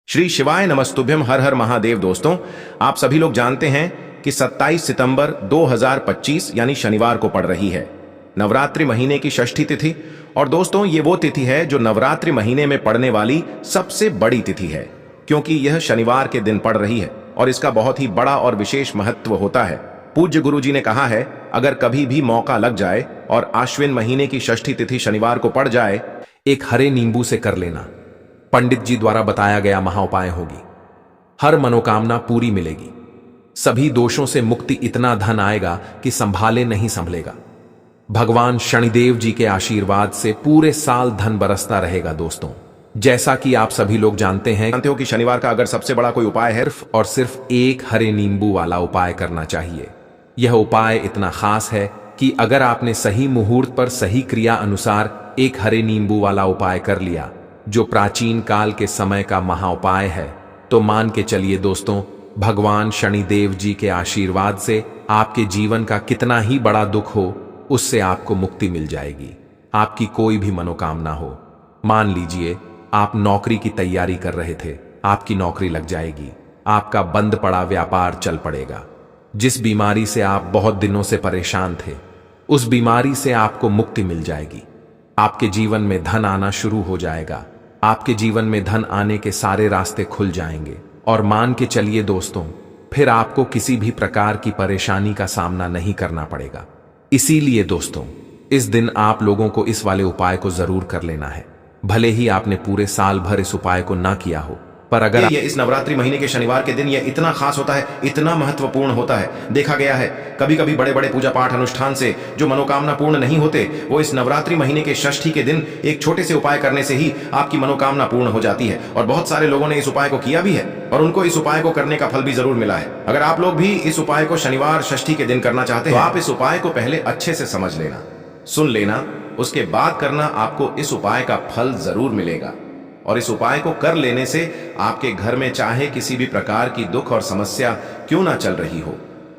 श्री शिवाय नमस्तुभ्यम। हर हर महादेव। दोस्तों, आप सभी लोग जानते हैं कि 27 सितंबर 2025 यानी शनिवार को पड़ रही है नवरात्रि महीने की षष्ठी तिथि। और दोस्तों, ये वो तिथि है जो नवरात्रि महीने में पड़ने वाली सबसे बड़ी तिथि है, क्योंकि यह शनिवार के दिन पड़ रही है और इसका बहुत ही बड़ा और विशेष महत्व होता है। पूज्य गुरु जी ने कहा है, अगर कभी भी मौका लग जाए और आश्विन महीने की षष्ठी तिथि शनिवार को पड़ जाए, एक हरे नींबू से कर लेना। पंडित जी द्वारा बताया गया महाउपाय होगी। हर मनोकामना पूरी मिलेगी, सभी दोषों से मुक्ति, इतना धन आएगा कि संभाले नहीं संभलेगा। भगवान शनिदेव जी के आशीर्वाद से पूरे साल धन बरसता रहेगा। दोस्तों, जैसा कि आप सभी लोग जानते हो कि शनिवार का अगर सबसे बड़ा कोई उपाय है और सिर्फ एक हरे नींबू वाला उपाय करना चाहिए। यह उपाय इतना खास है कि अगर आपने सही मुहूर्त पर सही क्रिया अनुसार एक हरे नींबू वाला उपाय कर लिया, जो प्राचीन काल के समय का महाउपाय है, तो मान के चलिए दोस्तों, भगवान शनिदेव जी के आशीर्वाद से आपके जीवन का कितना ही बड़ा दुख हो, उससे आपको मुक्ति मिल जाएगी। आपकी कोई भी मनोकामना हो, मान लीजिए आप नौकरी की तैयारी कर रहे थे, आपकी नौकरी लग जाएगी। आपका बंद पड़ा व्यापार चल पड़ेगा। जिस बीमारी से आप बहुत दिनों से परेशान थे, उस बीमारी से आपको मुक्ति मिल जाएगी। आपके जीवन में धन आना शुरू हो जाएगा। आपके जीवन में धन आने के सारे रास्ते खुल जाएंगे और मान के चलिए दोस्तों, फिर आपको किसी भी प्रकार की परेशानी का सामना नहीं करना पड़ेगा। इसीलिए दोस्तों, इस दिन आप लोगों को इस वाले उपाय को जरूर कर लेना है। भले ही आपने पूरे साल भर इस उपाय को ना किया हो, पर अगर ये इस नवरात्रि महीने के शनिवार के दिन ये इतना खास होता है, इतना महत्वपूर्ण होता है। देखा गया है कभी कभी बड़े बड़े पूजा पाठ अनुष्ठान से जो मनोकामना पूर्ण नहीं होते, वो इस नवरात्रि महीने के षष्ठी के दिन एक छोटे से उपाय करने से ही आपकी मनोकामना पूर्ण हो जाती है। और बहुत सारे लोगों ने इस उपाय को किया भी है और उनको इस उपाय को करने का फल भी जरूर मिला है। अगर आप लोग भी इस उपाय को शनिवार षष्ठी के दिन करना चाहते हैं, तो आप इस उपाय को पहले अच्छे से समझ लेना, सुन लेना, उसके बाद करना। आपको इस उपाय का फल जरूर मिलेगा। और इस उपाय को कर लेने से आपके घर में चाहे किसी भी प्रकार की दुख और समस्या क्यों ना चल रही हो,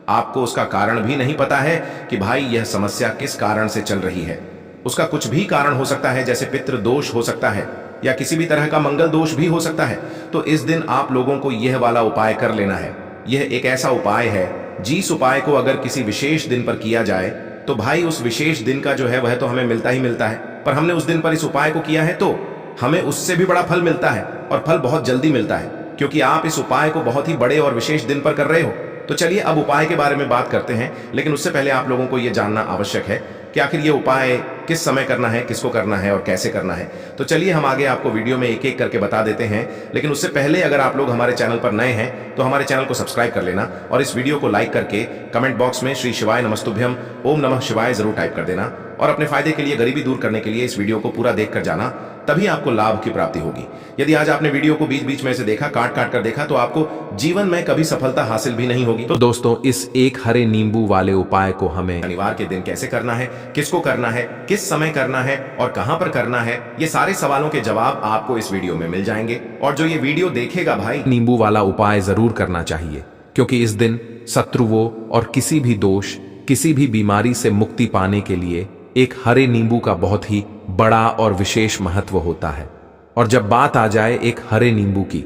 आपको उसका कारण भी नहीं पता है कि भाई यह समस्या किस कारण से चल रही है। उसका कुछ भी कारण हो सकता है, जैसे पितृ दोष हो सकता है या किसी भी तरह का मंगल दोष भी हो सकता है। तो इस दिन आप लोगों को यह वाला उपाय कर लेना है। यह एक ऐसा उपाय है, जिस उपाय को अगर किसी विशेष दिन पर किया जाए, तो भाई उस विशेष दिन का जो है वह तो हमें मिलता ही मिलता है, पर हमने उस दिन पर इस उपाय को किया है तो हमें उससे भी बड़ा फल मिलता है, और फल बहुत जल्दी मिलता है, क्योंकि आप इस उपाय को बहुत ही बड़े और विशेष दिन पर कर रहे हो। तो चलिए अब उपाय के बारे में बात करते हैं, लेकिन उससे पहले आप लोगों को यह जानना आवश्यक है कि आखिर ये उपाय किस समय करना है, किसको करना है और कैसे करना है। तो चलिए हम आगे आपको वीडियो में एक एक करके बता देते हैं, लेकिन उससे पहले अगर आप लोग हमारे चैनल पर नए हैं तो हमारे चैनल को सब्सक्राइब कर लेना और इस वीडियो को लाइक करके कमेंट बॉक्स में श्री शिवाय नमस्तुभ्यम ओम नमः शिवाय जरूर टाइप कर देना। और अपने फायदे के लिए, गरीबी दूर करने के लिए इस वीडियो को पूरा देख कर जाना, तभी आपको लाभ की प्राप्ति होगी। यदि आज आपने वीडियो को बीच बीच में से देखा, काट काट कर देखा, तो आपको जीवन में कभी सफलता हासिल भी नहीं होगी। तो दोस्तों, इस एक हरे नींबू वाले उपाय को हमें शनिवार के दिन कैसे करना है, किसको करना है, किस समय करना है और कहां पर करना है, ये सारे सवालों के जवाब आपको इस वीडियो में मिल जाएंगे। और जो ये वीडियो देखेगा भाई, नींबू वाला उपाय जरूर करना चाहिए, क्योंकि इस दिन शत्रुओं और किसी भी दोष, किसी भी बीमारी से मुक्ति पाने के लिए एक हरे नींबू का बहुत ही बड़ा और विशेष महत्व होता है। और जब बात आ जाए एक हरे नींबू की,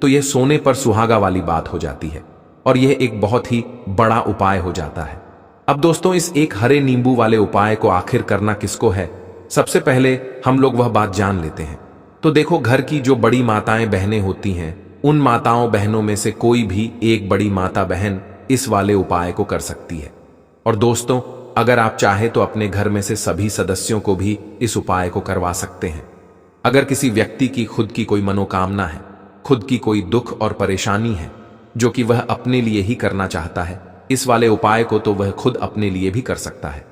तो यह सोने पर सुहागा वाली बात हो जाती है और यह एक बहुत ही बड़ा उपाय हो जाता है। अब दोस्तों, इस एक हरे नींबू वाले उपाय को आखिर करना किसको है, सबसे पहले हम लोग वह बात जान लेते हैं। तो देखो, घर की जो बड़ी माताएं बहनें होती हैं, उन माताओं बहनों में से कोई भी एक बड़ी माता बहन इस वाले उपाय को कर सकती है। और दोस्तों, अगर आप चाहे तो अपने घर में से सभी सदस्यों को भी इस उपाय को करवा सकते हैं। अगर किसी व्यक्ति की खुद की कोई मनोकामना है, खुद की कोई दुख और परेशानी है जो कि वह अपने लिए ही करना चाहता है, इस वाले उपाय को तो वह खुद अपने लिए भी कर सकता है।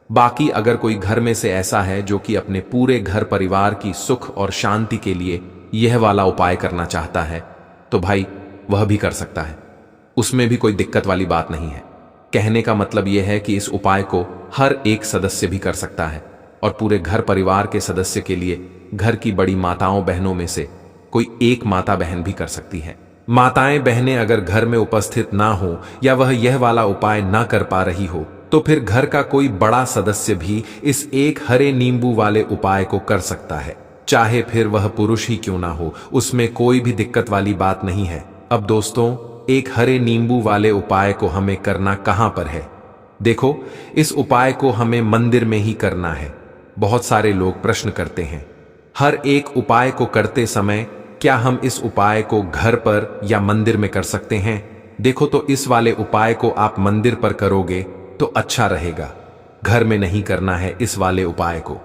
बाकी अगर कोई घर में से ऐसा है जो कि अपने पूरे घर परिवार की सुख और शांति के लिए यह वाला उपाय करना चाहता है, तो भाई वह भी कर सकता है। उसमें भी कोई दिक्कत वाली बात नहीं है। कहने का मतलब यह है कि इस उपाय को हर एक सदस्य भी कर सकता है और पूरे घर परिवार के सदस्य के लिए घर की बड़ी माताओं बहनों में से कोई एक माता बहन भी कर सकती है। माताएं बहनें अगर घर में उपस्थित ना हो या वह यह वाला उपाय ना कर पा रही हो, तो फिर घर का कोई बड़ा सदस्य भी इस एक हरे नींबू वाले उपाय को कर सकता है। चाहे फिर वह पुरुष ही क्यों ना हो, उसमें कोई भी दिक्कत वाली बात नहीं है। अब दोस्तों, एक हरे नींबू वाले उपाय को हमें करना कहां पर है? देखो, इस उपाय को हमें मंदिर में ही करना है। बहुत सारे लोग प्रश्न करते हैं, हर एक उपाय को करते समय क्या हम इस उपाय को घर पर या मंदिर में कर सकते हैं? देखो, तो इस वाले उपाय को आप मंदिर पर करोगे तो अच्छा रहेगा, घर में नहीं करना है इस वाले उपाय को।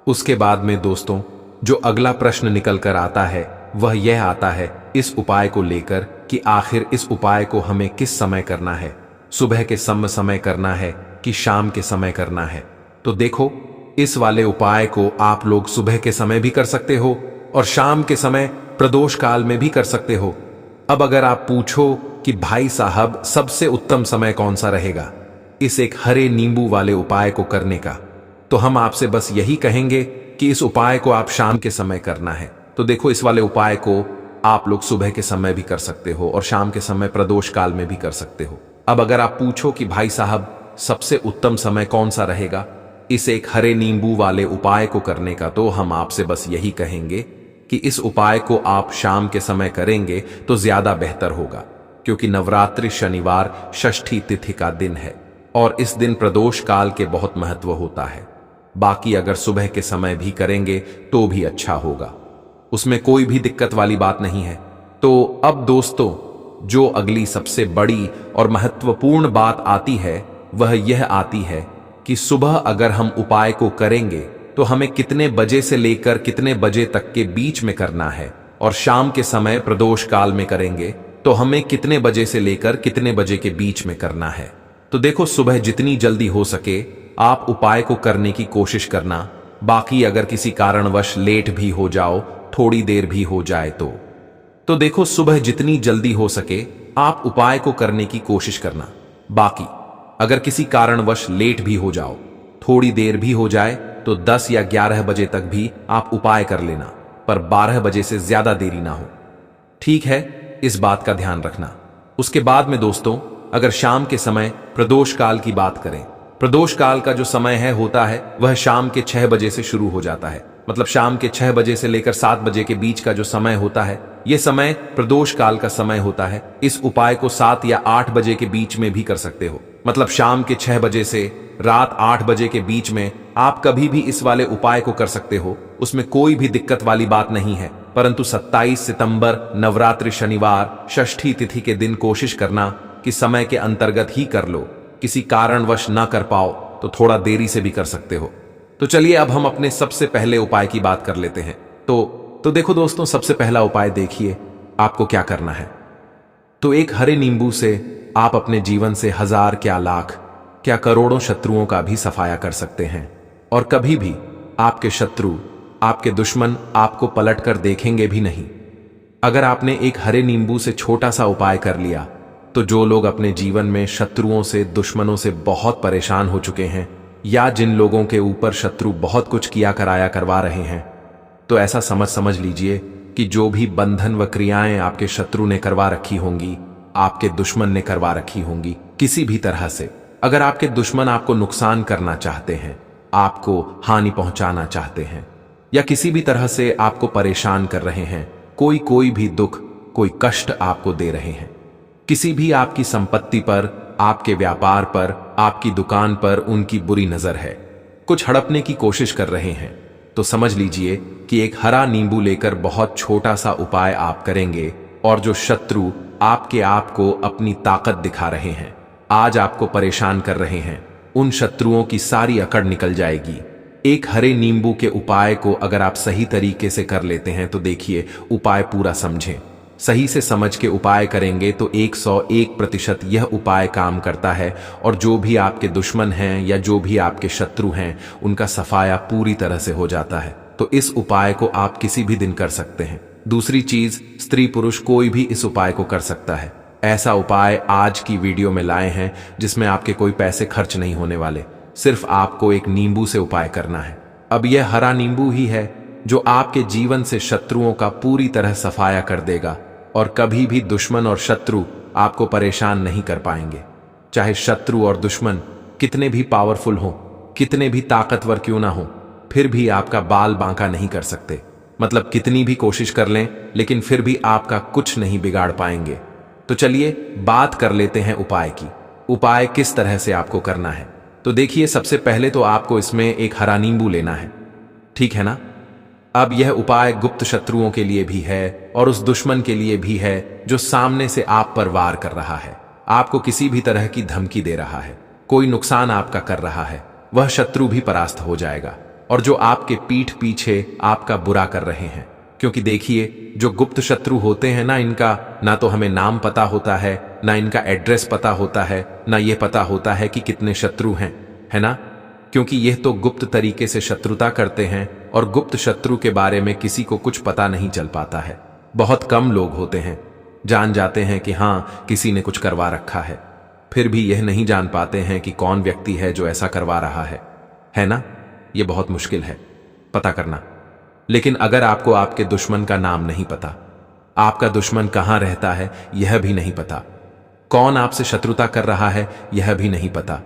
उसके बाद में दोस्तों, जो अगला प्रश्न निकल कर आता है वह यह आता है इस उपाय को लेकर कि आखिर इस उपाय को हमें किस समय करना है, सुबह के समय करना है कि शाम के समय करना है? तो देखो, इस वाले उपाय को आप लोग सुबह के समय भी कर सकते हो और शाम के समय प्रदोष काल में भी कर सकते हो। अब अगर आप पूछो कि भाई साहब सबसे उत्तम समय कौन सा रहेगा इस एक हरे नींबू वाले उपाय को करने का, तो हम आपसे बस यही कहेंगे कि इस उपाय को आप शाम के समय करना है। तो देखो, इस वाले उपाय को आप लोग सुबह के समय भी कर सकते हो और शाम के समय प्रदोष काल में भी कर सकते हो। अब अगर आप पूछो कि भाई साहब सबसे उत्तम समय कौन सा रहेगा इस एक हरे नींबू वाले उपाय को करने का, तो हम आपसे बस यही कहेंगे कि इस उपाय को आप शाम के समय करेंगे तो ज्यादा बेहतर होगा, क्योंकि नवरात्रि शनिवार षष्ठी तिथि का दिन है और इस दिन प्रदोष काल के बहुत महत्व होता है। बाकी अगर सुबह के समय भी करेंगे तो भी अच्छा होगा, उसमें कोई भी दिक्कत वाली बात नहीं है। तो अब दोस्तों, जो अगली सबसे बड़ी और महत्वपूर्ण बात आती है वह यह आती है कि सुबह अगर हम उपाय को करेंगे तो हमें कितने बजे से लेकर कितने बजे तक के बीच में करना है, और शाम के समय प्रदोष काल में करेंगे तो हमें कितने बजे से लेकर कितने बजे के बीच में करना है। तो देखो, सुबह जितनी जल्दी हो सके आप उपाय को करने की कोशिश करना। बाकी अगर किसी कारणवश लेट भी हो जाओ, थोड़ी देर भी हो जाए तो देखो, सुबह जितनी जल्दी हो सके आप उपाय को करने की कोशिश करना। बाकी अगर किसी कारणवश लेट भी हो जाओ, थोड़ी देर भी हो जाए, तो 10 या 11 बजे तक भी आप उपाय कर लेना, पर 12 बजे से ज्यादा देरी ना हो। ठीक है, इस बात का ध्यान रखना। उसके बाद में दोस्तों, अगर शाम के समय प्रदोष काल की बात करें, प्रदोष काल का जो समय होता है वह शाम के 6 बजे से शुरू हो जाता है। मतलब शाम के 6 बजे से लेकर 7 बजे के बीच का जो समय होता है, यह समय प्रदोष काल का समय होता है। इस उपाय को 7 या 8 बजे के बीच में भी कर सकते हो। मतलब शाम के 6 बजे से रात 8 बजे के बीच में आप कभी भी इस वाले उपाय को कर सकते हो, उसमें कोई भी दिक्कत वाली बात नहीं है। परंतु 27 सितंबर नवरात्रि शनिवार षष्ठी तिथि के दिन कोशिश करना कि समय के अंतर्गत ही कर लो। किसी कारणवश ना कर पाओ तो थोड़ा देरी से भी कर सकते हो। तो चलिए, अब हम अपने सबसे पहले उपाय की बात कर लेते हैं। तो देखो दोस्तों, सबसे पहला उपाय देखिए आपको क्या करना है। तो एक हरे नींबू से आप अपने जीवन से 1000 क्या लाख क्या करोड़ों शत्रुओं का भी सफाया कर सकते हैं, और कभी भी आपके शत्रु, आपके दुश्मन आपको पलटकर देखेंगे भी नहीं। अगर आपने एक हरे नींबू से छोटा सा उपाय कर लिया, तो जो लोग अपने जीवन में शत्रुओं से, दुश्मनों से बहुत परेशान हो चुके हैं, या जिन लोगों के ऊपर शत्रु बहुत कुछ किया कराया करवा रहे हैं, तो ऐसा समझ लीजिए कि जो भी बंधन व क्रियाएं आपके शत्रु ने करवा रखी होंगी, आपके दुश्मन ने करवा रखी होंगी किसी भी तरह से। अगर आपके दुश्मन आपको नुकसान करना चाहते हैं, आपको हानि पहुंचाना चाहते हैं, या किसी भी तरह से आपको परेशान कर रहे हैं, कोई भी दुख, कोई कष्ट आपको दे रहे हैं, किसी भी आपकी संपत्ति पर, आपके व्यापार पर, आपकी दुकान पर उनकी बुरी नजर है, कुछ हड़पने की कोशिश कर रहे हैं, तो समझ लीजिए कि एक हरा नींबू लेकर बहुत छोटा सा उपाय आप करेंगे, और जो शत्रु आपके आप को अपनी ताकत दिखा रहे हैं, आज आपको परेशान कर रहे हैं, उन शत्रुओं की सारी अकड़ निकल जाएगी। एक हरे नींबू के उपाय को अगर आप सही तरीके से कर लेते हैं, तो देखिए, उपाय पूरा समझें। सही से समझ के उपाय करेंगे तो 101% यह उपाय काम करता है, और जो भी आपके दुश्मन हैं या जो भी आपके शत्रु हैं, उनका सफाया पूरी तरह से हो जाता है। तो इस उपाय को आप किसी भी दिन कर सकते हैं। दूसरी चीज, स्त्री पुरुष कोई भी इस उपाय को कर सकता है। ऐसा उपाय आज की वीडियो में लाए हैं जिसमें आपके कोई पैसे खर्च नहीं होने वाले, सिर्फ आपको एक नींबू से उपाय करना है। अब यह हरा नींबू ही है जो आपके जीवन से शत्रुओं का पूरी तरह सफाया कर देगा, और कभी भी दुश्मन और शत्रु आपको परेशान नहीं कर पाएंगे। चाहे शत्रु और दुश्मन कितने भी पावरफुल हों, कितने भी ताकतवर क्यों ना हो, फिर भी आपका बाल बांका नहीं कर सकते। मतलब कितनी भी कोशिश कर लें लेकिन फिर भी आपका कुछ नहीं बिगाड़ पाएंगे। तो चलिए बात कर लेते हैं उपाय की। उपाय किस तरह से आपको करना है? तो देखिए, सबसे पहले तो आपको इसमें एक हरा नींबू लेना है, ठीक है ना। अब यह उपाय गुप्त शत्रुओं के लिए भी है और उस दुश्मन के लिए भी है जो सामने से आप पर वार कर रहा है, आपको किसी भी तरह की धमकी दे रहा है, कोई नुकसान आपका कर रहा है। वह शत्रु भी परास्त हो जाएगा। और जो आपके पीठ पीछे आपका बुरा कर रहे हैं, क्योंकि देखिए जो गुप्त शत्रु होते हैं ना, इनका ना तो हमें नाम पता होता है, ना इनका एड्रेस पता होता है, ना ये पता होता है कि कितने शत्रु हैं, है ना। क्योंकि यह तो गुप्त तरीके से शत्रुता करते हैं और गुप्त शत्रु के बारे में किसी को कुछ पता नहीं चल पाता है। बहुत कम लोग होते हैं जान जाते हैं कि हाँ किसी ने कुछ करवा रखा है, फिर भी यह नहीं जान पाते हैं कि कौन व्यक्ति है जो ऐसा करवा रहा है ना। यह बहुत मुश्किल है पता करना। लेकिन अगर आपको आपके दुश्मन का नाम नहीं पता, आपका दुश्मन कहां रहता है यह भी नहीं पता, कौन आपसे शत्रुता कर रहा है यह भी नहीं पता,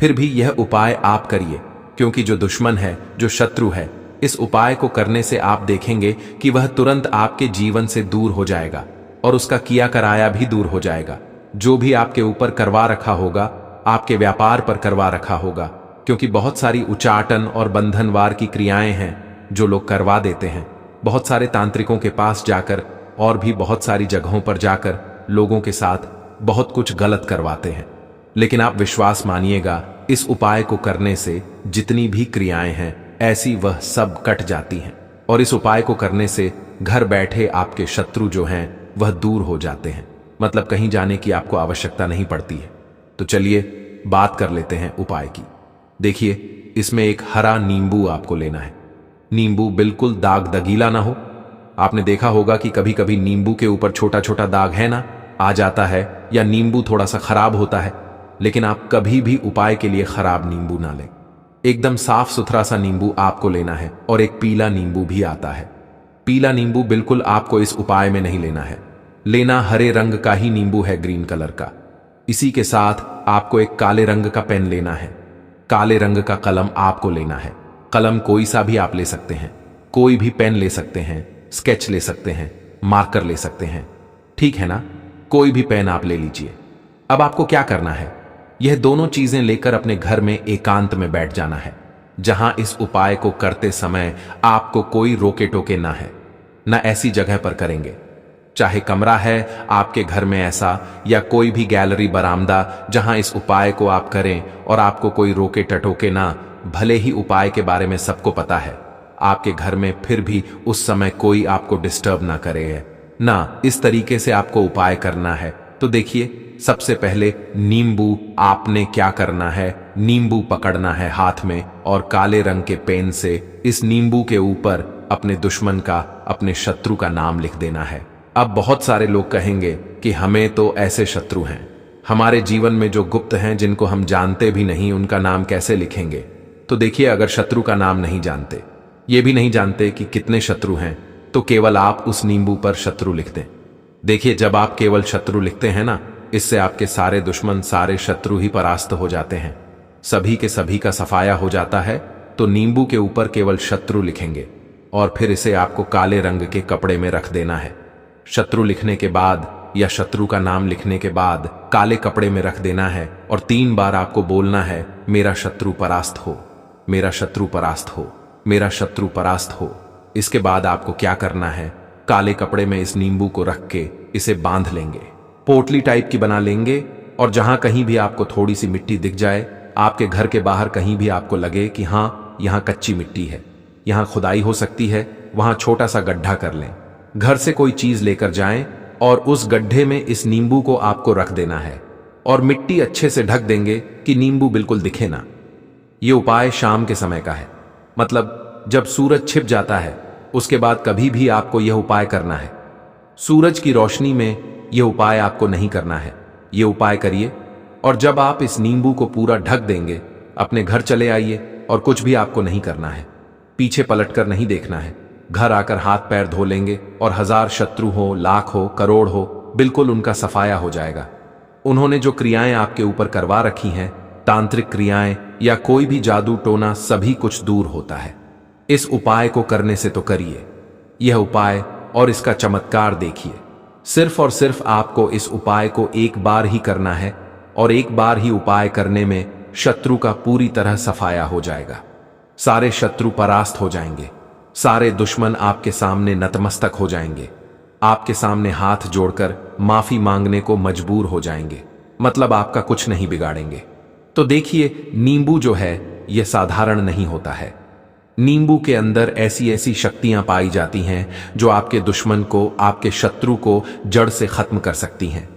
फिर भी यह उपाय आप करिए। क्योंकि जो दुश्मन है, जो शत्रु है, इस उपाय को करने से आप देखेंगे कि वह तुरंत आपके जीवन से दूर हो जाएगा और उसका किया कराया भी दूर हो जाएगा। जो भी आपके ऊपर करवा रखा होगा, आपके व्यापार पर करवा रखा होगा, क्योंकि बहुत सारी उचाटन और बंधनवार की क्रियाएं हैं जो लोग करवा देते हैं। बहुत सारे तांत्रिकों के पास जाकर और भी बहुत सारी जगहों पर जाकर लोगों के साथ बहुत कुछ गलत करवाते हैं। लेकिन आप विश्वास मानिएगा, इस उपाय को करने से जितनी भी क्रियाएं हैं ऐसी वह सब कट जाती हैं। और इस उपाय को करने से घर बैठे आपके शत्रु जो हैं वह दूर हो जाते हैं। मतलब कहीं जाने की आपको आवश्यकता नहीं पड़ती है। तो चलिए बात कर लेते हैं उपाय की। देखिए, इसमें एक हरा नींबू आपको लेना है। नींबू बिल्कुल दाग दगीला ना हो। आपने देखा होगा कि कभी कभी नींबू के ऊपर छोटा छोटा दाग है ना, आ जाता है, या नींबू थोड़ा सा खराब होता है। लेकिन आप कभी भी उपाय के लिए खराब नींबू ना लें। एकदम साफ सुथरा सा नींबू आपको लेना है। और एक पीला नींबू भी आता है। पीला नींबू बिल्कुल आपको इस उपाय में नहीं लेना है। लेना हरे रंग का ही नींबू है, ग्रीन कलर का। इसी के साथ आपको एक काले रंग का पेन लेना है। काले रंग का कलम आपको लेना है। कलम कोई सा भी आप ले सकते हैं, कोई भी पेन ले सकते हैं, स्केच ले सकते हैं, मार्कर ले सकते हैं, ठीक है ना। कोई भी पेन आप ले लीजिए। अब आपको क्या करना है, यह दोनों चीजें लेकर अपने घर में एकांत में बैठ जाना है, जहां इस उपाय को करते समय आपको कोई रोके टोके ना है, ना ऐसी जगह पर करेंगे। चाहे कमरा है आपके घर में ऐसा, या कोई भी गैलरी बरामदा जहां इस उपाय को आप करें और आपको कोई रोके टटोके ना। भले ही उपाय के बारे में सबको पता है आपके घर में, फिर भी उस समय कोई आपको डिस्टर्ब ना करे ना। इस तरीके से आपको उपाय करना है। तो देखिए, सबसे पहले नींबू आपने क्या करना है, नींबू पकड़ना है हाथ में और काले रंग के पेन से इस नींबू के ऊपर अपने दुश्मन का, अपने शत्रु का नाम लिख देना है। अब बहुत सारे लोग कहेंगे कि हमें तो ऐसे शत्रु हैं, हमारे जीवन में जो गुप्त हैं, जिनको हम जानते भी नहीं, उनका नाम कैसे लिखेंगे। तो देखिए, अगर शत्रु का नाम नहीं जानते, ये भी नहीं जानते कि कितने शत्रु हैं, तो केवल आप उस नींबू पर शत्रु लिख दें। देखिए, जब आप केवल शत्रु लिखते हैं ना, इससे आपके सारे दुश्मन, सारे शत्रु ही परास्त हो जाते हैं, सभी के सभी का सफाया हो जाता है। तो नींबू के ऊपर केवल शत्रु लिखेंगे और फिर इसे आपको काले रंग के कपड़े में रख देना है। शत्रु लिखने के बाद या शत्रु का नाम लिखने के बाद काले कपड़े में रख देना है और 3 बार आपको बोलना है, मेरा शत्रु परास्त हो, मेरा शत्रु परास्त हो, मेरा शत्रु परास्त हो। इसके बाद आपको क्या करना है, काले कपड़े में इस नींबू को रख के इसे बांध लेंगे, पोटली टाइप की बना लेंगे। और जहां कहीं भी आपको थोड़ी सी मिट्टी दिख जाए, आपके घर के बाहर कहीं भी आपको लगे कि हां यहां कच्ची मिट्टी है, यहां खुदाई हो सकती है, वहां छोटा सा गड्ढा कर लें। घर से कोई चीज लेकर जाएं और उस गड्ढे में इस नींबू को आपको रख देना है और मिट्टी अच्छे से ढक देंगे कि नींबू बिल्कुल दिखे ना। यह उपाय शाम के समय का है, मतलब जब सूरज छिप जाता है उसके बाद कभी भी आपको यह उपाय करना है। सूरज की रोशनी में यह उपाय आपको नहीं करना है। यह उपाय करिए और जब आप इस नींबू को पूरा ढक देंगे, अपने घर चले आइए और कुछ भी आपको नहीं करना है, पीछे पलटकर नहीं देखना है। घर आकर हाथ पैर धो लेंगे और 1000 शत्रु हो, लाख हो, करोड़ हो, बिल्कुल उनका सफाया हो जाएगा। उन्होंने जो क्रियाएं आपके ऊपर करवा रखी हैं, तांत्रिक क्रियाएं या कोई भी जादू टोना, सभी कुछ दूर होता है। इस उपाय को करने से तो करिए, यह उपाय और इसका चमत्कार देखिए। सिर्फ और सिर्फ आपको इस उपाय को एक बार ही करना है और एक बार ही उपाय करने में शत्रु का पूरी तरह सफाया हो जाएगा। सारे शत्रु परास्त हो जाएंगे, सारे दुश्मन आपके सामने नतमस्तक हो जाएंगे, आपके सामने हाथ जोड़कर माफी मांगने को मजबूर हो जाएंगे, मतलब आपका कुछ नहीं बिगाड़ेंगे। तो देखिए, नींबू जो है यह साधारण नहीं होता है। नींबू के अंदर ऐसी ऐसी शक्तियां पाई जाती हैं जो आपके दुश्मन को, आपके शत्रु को जड़ से खत्म कर सकती हैं।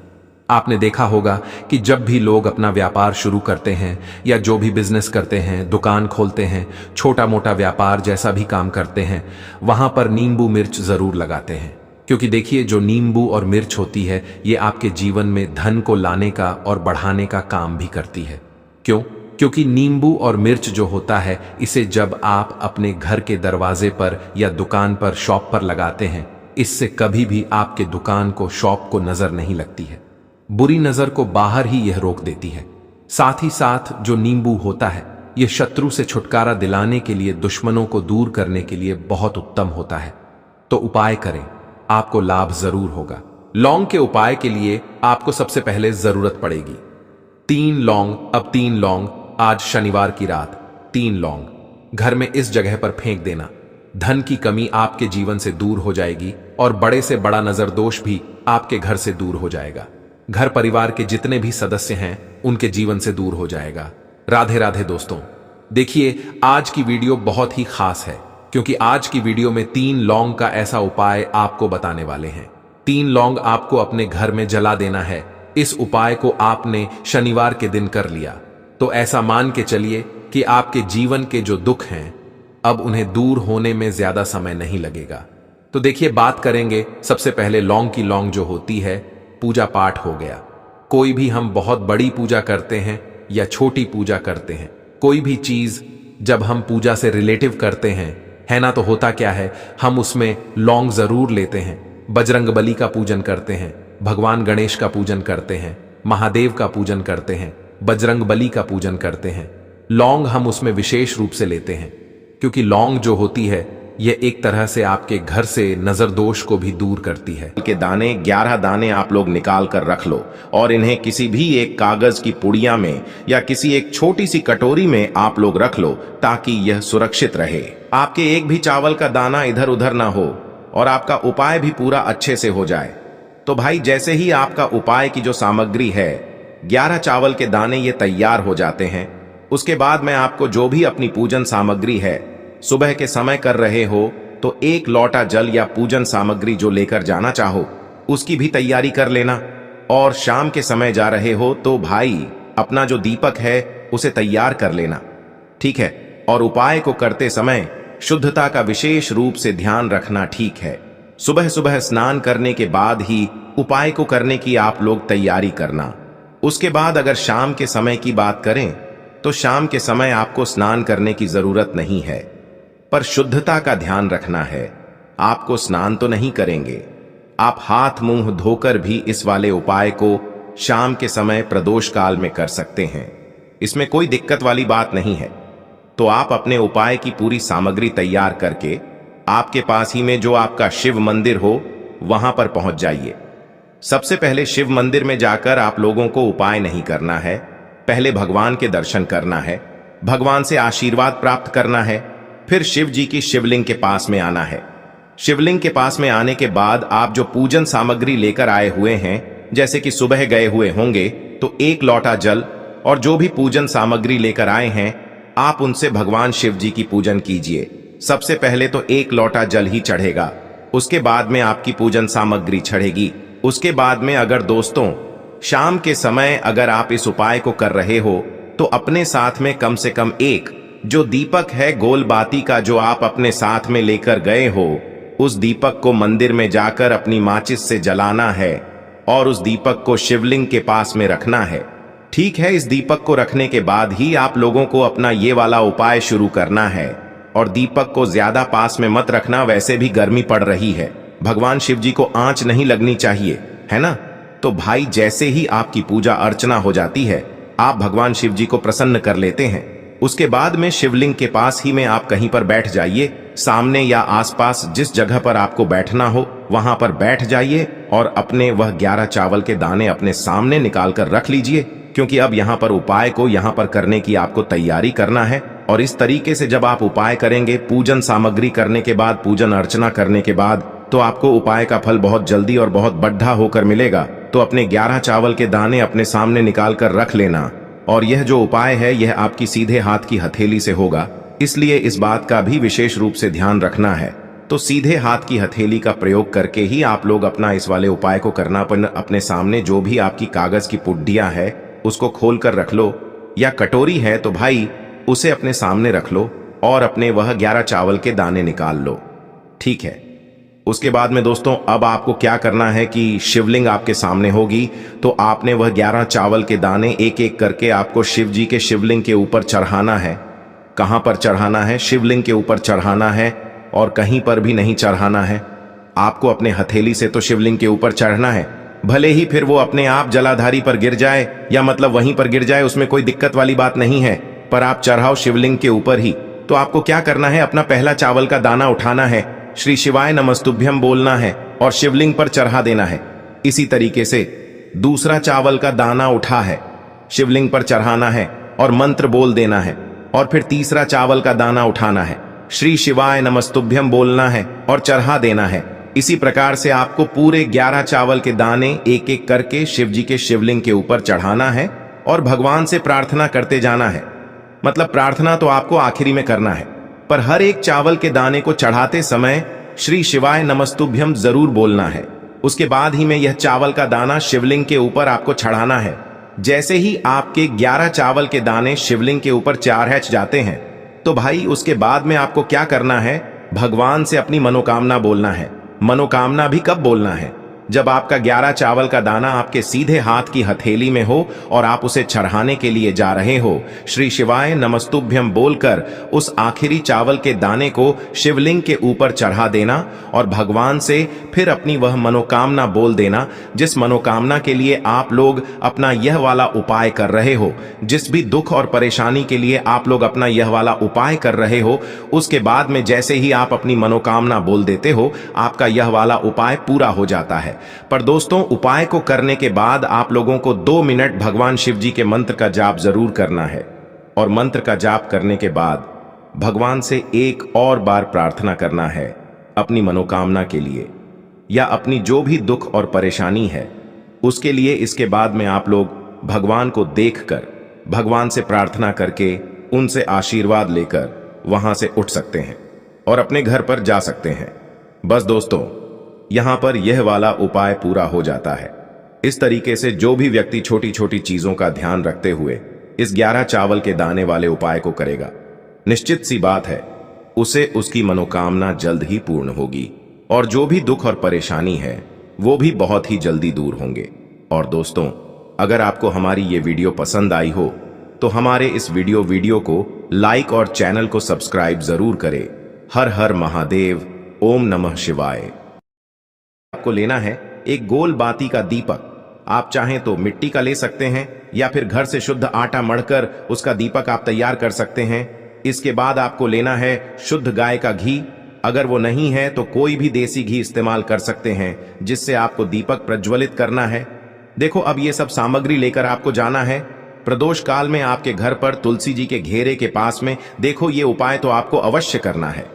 आपने देखा होगा कि जब भी लोग अपना व्यापार शुरू करते हैं या जो भी बिजनेस करते हैं, दुकान खोलते हैं, छोटा मोटा व्यापार जैसा भी काम करते हैं, वहां पर नींबू मिर्च जरूर लगाते हैं। क्योंकि देखिए, जो नींबू और मिर्च होती है ये आपके जीवन में धन को लाने का और बढ़ाने का काम भी करती है। क्यों? क्योंकि नींबू और मिर्च जो होता है, इसे जब आप अपने घर के दरवाजे पर या दुकान पर, शॉप पर लगाते हैं, इससे कभी भी आपके दुकान को, शॉप को नजर नहीं लगती है। बुरी नजर को बाहर ही यह रोक देती है। साथ ही साथ जो नींबू होता है यह शत्रु से छुटकारा दिलाने के लिए, दुश्मनों को दूर करने के लिए बहुत उत्तम होता है। तो उपाय करें, आपको लाभ जरूर होगा। लौंग के उपाय के लिए आपको सबसे पहले जरूरत पड़ेगी 3 लौंग। अब 3 लौंग, आज शनिवार की रात 3 लौंग घर में इस जगह पर फेंक देना। धन की कमी आपके जीवन से दूर हो जाएगी और बड़े से बड़ा नजर दोष भी आपके घर से दूर हो जाएगा। घर परिवार के जितने भी सदस्य हैं उनके जीवन से दूर हो जाएगा। राधे राधे दोस्तों। देखिए, आज की वीडियो बहुत ही खास है क्योंकि आज की वीडियो में 3 लौंग का ऐसा उपाय आपको बताने वाले हैं। 3 लौंग आपको अपने घर में जला देना है। इस उपाय को आपने शनिवार के दिन कर लिया तो ऐसा मान के चलिए कि आपके जीवन के जो दुख हैं अब उन्हें दूर होने में ज्यादा समय नहीं लगेगा। तो देखिए, बात करेंगे सबसे पहले लौंग की। लौंग जो होती है, पूजा पाठ हो गया, कोई भी हम बहुत बड़ी पूजा करते हैं या छोटी पूजा करते हैं, कोई भी चीज जब हम पूजा से रिलेटिव करते हैं, है ना, तो होता क्या है, हम उसमें लौंग जरूर लेते हैं। बजरंग बली का पूजन करते हैं, भगवान गणेश का पूजन करते हैं, महादेव का पूजन करते हैं, बजरंग बली का पूजन करते हैं। लौंग हम उसमें विशेष रूप से लेते हैं क्योंकि लौंग जो होती है यह एक तरह से आपके घर से नजर दोष को भी दूर करती है। के दाने 11 दाने आप लोग निकाल कर रख लो और इन्हें किसी भी एक कागज की पुड़िया में या किसी एक छोटी सी कटोरी में आप लोग रख लो ताकि यह सुरक्षित रहे। आपके एक भी चावल का दाना इधर उधर ना हो और आपका उपाय भी पूरा अच्छे से हो जाए। तो भाई, जैसे ही आपका उपाय की जो सामग्री है 11 चावल के दाने ये तैयार हो जाते हैं, उसके बाद मैं आपको जो भी अपनी पूजन सामग्री है, सुबह के समय कर रहे हो तो 1 लोटा जल या पूजन सामग्री जो लेकर जाना चाहो उसकी भी तैयारी कर लेना। और शाम के समय जा रहे हो तो भाई अपना जो दीपक है उसे तैयार कर लेना, ठीक है। और उपाय को करते समय शुद्धता का विशेष रूप से ध्यान रखना, ठीक है। सुबह सुबह स्नान करने के बाद ही उपाय को करने की आप लोग तैयारी करना। उसके बाद अगर शाम के समय की बात करें तो शाम के समय आपको स्नान करने की जरूरत नहीं है, पर शुद्धता का ध्यान रखना है। आपको स्नान तो नहीं करेंगे, आप हाथ मुंह धोकर भी इस वाले उपाय को शाम के समय प्रदोष काल में कर सकते हैं। इसमें कोई दिक्कत वाली बात नहीं है। तो आप अपने उपाय की पूरी सामग्री तैयार करके आपके पास ही में जो आपका शिव मंदिर हो वहां पर पहुंच जाइए। सबसे पहले शिव मंदिर में जाकर आप लोगों को उपाय नहीं करना है, पहले भगवान के दर्शन करना है, भगवान से आशीर्वाद प्राप्त करना है, फिर शिव जी की शिवलिंग के पास में आना है। शिवलिंग के पास में आने के बाद आप जो पूजन सामग्री लेकर आए हुए हैं, जैसे कि सुबह गए हुए होंगे तो 1 लोटा जल और जो भी पूजन सामग्री लेकर आए हैं आप उनसे भगवान शिव जी की पूजन कीजिए। सबसे पहले तो 1 लोटा जल ही चढ़ेगा, उसके बाद में आपकी पूजन सामग्री चढ़ेगी। उसके बाद में अगर दोस्तों शाम के समय अगर आप इस उपाय को कर रहे हो तो अपने साथ में कम से कम 1 जो दीपक है गोल बाती का जो आप अपने साथ में लेकर गए हो, उस दीपक को मंदिर में जाकर अपनी माचिस से जलाना है और उस दीपक को शिवलिंग के पास में रखना है, ठीक है। इस दीपक को रखने के बाद ही आप लोगों को अपना ये वाला उपाय शुरू करना है। और दीपक को ज्यादा पास में मत रखना, वैसे भी गर्मी पड़ रही है, भगवान शिव जी को आंच नहीं लगनी चाहिए, है ना। तो भाई, जैसे ही आपकी पूजा अर्चना हो जाती है आप भगवान शिव जी को प्रसन्न कर लेते हैं। उसके बाद में शिवलिंग के पास ही में आप कहीं पर बैठ जाइए सामने या आसपास जिस जगह पर आपको बैठना हो वहां पर बैठ जाइए और अपने वह 11 चावल के दाने अपने सामने निकाल कर रख लीजिए, क्योंकि अब यहाँ पर उपाय को यहाँ पर करने की आपको तैयारी करना है। और इस तरीके से जब आप उपाय करेंगे, पूजन सामग्री करने के बाद, पूजन अर्चना करने के बाद, तो आपको उपाय का फल बहुत जल्दी और बहुत बढ़ा होकर मिलेगा। तो अपने 11 चावल के दाने अपने सामने निकाल कर रख लेना। और यह जो उपाय है यह आपकी सीधे हाथ की हथेली से होगा, इसलिए इस बात का भी विशेष रूप से ध्यान रखना है। तो सीधे हाथ की हथेली का प्रयोग करके ही आप लोग अपना इस वाले उपाय को करना। अपने सामने जो भी आपकी कागज की पुड्डियां है उसको खोल कर रख लो, या कटोरी है तो भाई उसे अपने सामने रख लो और अपने वह 11 चावल के दाने निकाल लो। ठीक है। उसके बाद में दोस्तों अब आपको क्या करना है कि शिवलिंग आपके सामने होगी, तो आपने वह 11 चावल के दाने एक एक करके आपको शिव जी के शिवलिंग के ऊपर चढ़ाना है। कहां पर चढ़ाना है? शिवलिंग के ऊपर चढ़ाना है, और कहीं पर भी नहीं चढ़ाना है। आपको अपने हथेली से तो शिवलिंग के ऊपर चढ़ना है, भले ही फिर वो अपने आप जलाधारी पर गिर जाए या मतलब वहीं पर गिर जाए, उसमें कोई दिक्कत वाली बात नहीं है, पर आप चढ़ाओ शिवलिंग के ऊपर ही। तो आपको क्या करना है, अपना पहला चावल का दाना उठाना है, श्री शिवाय नमस्तुभ्यम बोलना है और शिवलिंग पर चढ़ा देना है। इसी तरीके से दूसरा चावल का दाना उठा है, शिवलिंग पर चढ़ाना है और मंत्र बोल देना है। और फिर तीसरा चावल का दाना उठाना है, श्री शिवाय नमस्तुभ्यम बोलना है और चढ़ा देना है। इसी प्रकार से आपको पूरे 11 चावल के दाने एक एक करके शिव जी के शिवलिंग के ऊपर चढ़ाना है और भगवान से प्रार्थना करते जाना है। मतलब प्रार्थना तो आपको आखिरी में करना है, पर हर एक चावल के दाने को चढ़ाते समय श्री शिवाय नमस्तुभ्यम जरूर बोलना है। उसके बाद ही में यह चावल का दाना शिवलिंग के ऊपर आपको चढ़ाना है। जैसे ही आपके 11 चावल के दाने शिवलिंग के ऊपर चढ़ जाते हैं, तो भाई उसके बाद में आपको क्या करना है, भगवान से अपनी मनोकामना बोलना है। मनोकामना भी कब बोलना है? जब आपका 11 चावल का दाना आपके सीधे हाथ की हथेली में हो और आप उसे चढ़ाने के लिए जा रहे हो। श्री शिवाय नमस्तुभ्यम बोलकर उस आखिरी चावल के दाने को शिवलिंग के ऊपर चढ़ा देना और भगवान से फिर अपनी वह मनोकामना बोल देना, जिस मनोकामना के लिए आप लोग अपना यह वाला उपाय कर रहे हो। जिस भी दुख और परेशानी के लिए आप लोग अपना यह वाला उपाय कर रहे हो, उसके बाद में जैसे ही आप अपनी मनोकामना बोल देते हो, आपका यह वाला उपाय पूरा हो जाता है। पर दोस्तों, उपाय को करने के बाद आप लोगों को 2 मिनट भगवान शिव जी के मंत्र का जाप जरूर करना है। और मंत्र का जाप करने के बाद भगवान से एक और बार प्रार्थना करना है अपनी मनोकामना के लिए, या अपनी जो भी दुख और परेशानी है उसके लिए। इसके बाद में आप लोग भगवान को देखकर, भगवान से प्रार्थना करके, उनसे आशीर्वाद लेकर वहां से उठ सकते हैं और अपने घर पर जा सकते हैं। बस दोस्तों, यहां पर यह वाला उपाय पूरा हो जाता है। इस तरीके से जो भी व्यक्ति छोटी छोटी चीजों का ध्यान रखते हुए इस 11 चावल के दाने वाले उपाय को करेगा, निश्चित सी बात है उसे उसकी मनोकामना जल्द ही पूर्ण होगी और जो भी दुख और परेशानी है वो भी बहुत ही जल्दी दूर होंगे। और दोस्तों, अगर आपको हमारी ये वीडियो पसंद आई हो तो हमारे इस वीडियो को लाइक और चैनल को सब्सक्राइब जरूर करें। हर हर महादेव, ओम नमः शिवाय। आपको लेना है एक गोल बाती का दीपक। आप चाहें तो मिट्टी का ले सकते हैं या फिर घर से शुद्ध आटा मढ़कर उसका दीपक आप तैयार कर सकते हैं। इसके बाद आपको लेना है शुद्ध गाय का घी। अगर वो नहीं है तो कोई भी देसी घी इस्तेमाल कर सकते हैं, जिससे आपको दीपक प्रज्वलित करना है। देखो, अब ये सब सामग्री लेकर आपको जाना है प्रदोष काल में आपके घर पर तुलसी जी के घेरे के पास में। देखो, ये उपाय तो आपको अवश्य करना है।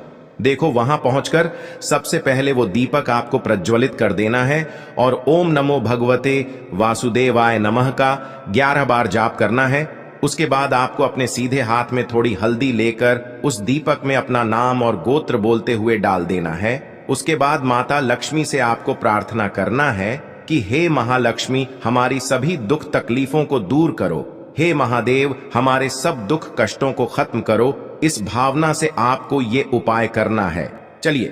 देखो, वहां पहुंचकर सबसे पहले वो दीपक आपको प्रज्वलित कर देना है और ओम नमो भगवते वासुदेवाय नमः का 11 बार जाप करना है। उसके बाद आपको अपने सीधे हाथ में थोड़ी हल्दी लेकर उस दीपक में अपना नाम और गोत्र बोलते हुए डाल देना है। उसके बाद माता लक्ष्मी से आपको प्रार्थना करना है कि हे महालक्ष्मी, हमारी सभी दुख तकलीफों को दूर करो। हे महादेव, हमारे सब दुख कष्टों को खत्म करो। इस भावना से आपको ये उपाय करना है। चलिए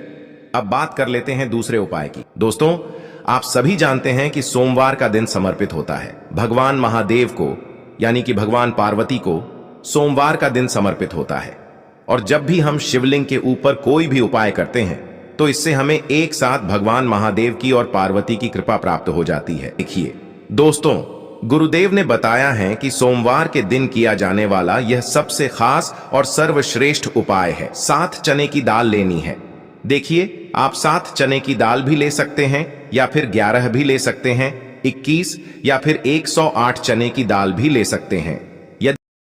अब बात कर लेते हैं दूसरे उपाय की। दोस्तों, आप सभी जानते हैं कि सोमवार का दिन समर्पित होता है भगवान महादेव को, यानी कि भगवान पार्वती को सोमवार का दिन समर्पित होता है। और जब भी हम शिवलिंग के ऊपर कोई भी उपाय करते हैं तो इससे हमें एक साथ भगवान महादेव की और पार्वती की कृपा प्राप्त हो जाती है। देखिए दोस्तों, गुरुदेव ने बताया है कि सोमवार के दिन किया जाने वाला यह सबसे खास और सर्वश्रेष्ठ उपाय है। 7 चने की दाल लेनी है। देखिए, आप 7 चने की दाल भी ले सकते हैं या फिर 11 भी ले सकते हैं, 21 या फिर 108 चने की दाल भी ले सकते हैं।